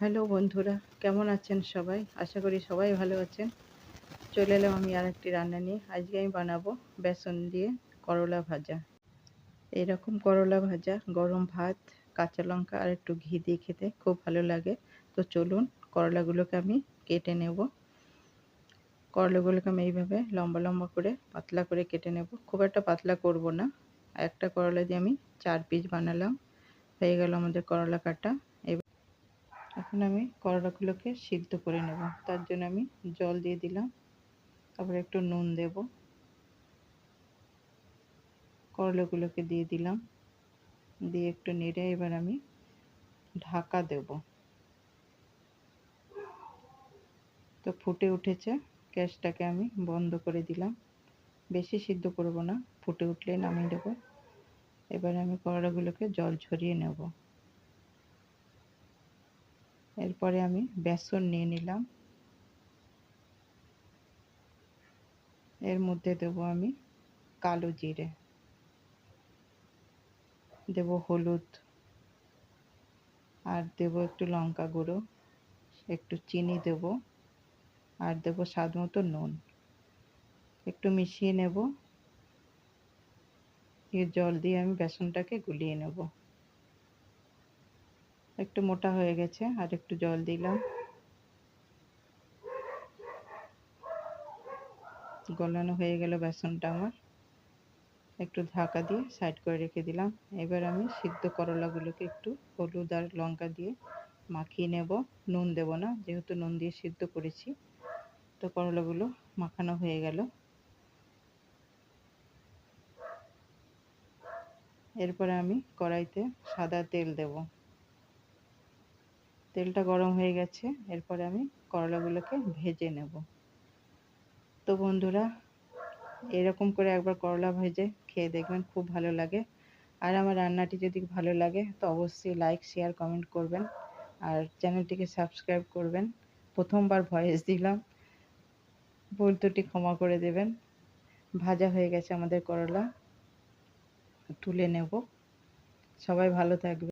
Hello বন্ধুরা, কেমন আছেন সবাই? আশা করি সবাই ভালো আছেন। চলে এলাম আমি আরেকটি রান্না নিয়ে। আজকে আমি বানাবো বেসন দিয়ে করলা ভাজা। এরকম করলা ভাজা গরম ভাত, কাঁচা লঙ্কা আর একটু ঘি দিয়ে খেতে খুব ভালো লাগে। তো চলুন করলাগুলোকে আমি কেটে নেব। করলাগুলোকে আমি এইভাবে লম্বা লম্বা করে পাতলা করে কেটে নেব। খুব একটা পাতলা করব না। একটা করলা দিয়ে আমি 4 পিস বানালাম। হয়ে গেল আমাদের করলা কাটা। এখন আমি করলাগুলোকে সিদ্ধ করে নেব। তার জন্য আমি জল দিয়ে দিলাম, তারপর একটু নুন দেব, করলাগুলোকে দিয়ে দিলাম, দিয়ে একটু নেড়ে এবার আমি ঢাকা দেব। তো ফুটে উঠেছে, গ্যাসটাকে আমি বন্ধ করে দিলাম। বেশি সিদ্ধ করব না, ফুটে উঠলেই নামিয়ে দেব। এবার আমি করলাগুলোকে জল ঝরিয়ে নেব। এরপরে আমি বেসন নিয়ে নিলাম, এর মধ্যে দেব আমি কালো জিরে, দেব হলুদ, আর দেব একটু লঙ্কা গুঁড়ো, একটু চিনি দেব, আর দেব স্বাদ মতো নুন। একটু মিশিয়ে নেব, দিয়ে জল দিয়ে আমি বেসনটাকে গুলিয়ে নেব। একটু মোটা হয়ে গেছে, আর একটু জল দিলাম, গলানো হয়ে গেল বেসনটা আমার। একটু ঢাকা দিয়ে সাইড করে রেখে দিলাম। এবার আমি সিদ্ধ করলাগুলোকে একটু হলুদ আর লঙ্কা দিয়ে মাখিয়ে নেব। নুন দেব না, যেহেতু নুন দিয়ে সিদ্ধ করেছি। তো করলাগুলো মাখানো হয়ে গেল। এরপরে আমি কড়াইতে সাদা তেল দেব। তেলটা গরম হয়ে গেছে, এরপরে আমি করলাগুলোকে ভেজে নেব। তো বন্ধুরা, এরকম করে একবার করলা ভেজে খেয়ে দেখবেন, খুব ভালো লাগে। আর আমার রান্নাটি যদি ভালো লাগে তো অবশ্যই লাইক, শেয়ার, কমেন্ট করবেন, আর চ্যানেলটিকে সাবস্ক্রাইব করবেন। প্রথমবার ভয়েস দিলাম, ভুল ত্রুটি ক্ষমা করে দেবেন। ভাজা হয়ে গেছে আমাদের করলা, তুলে নেব। সবাই ভালো থাকবে।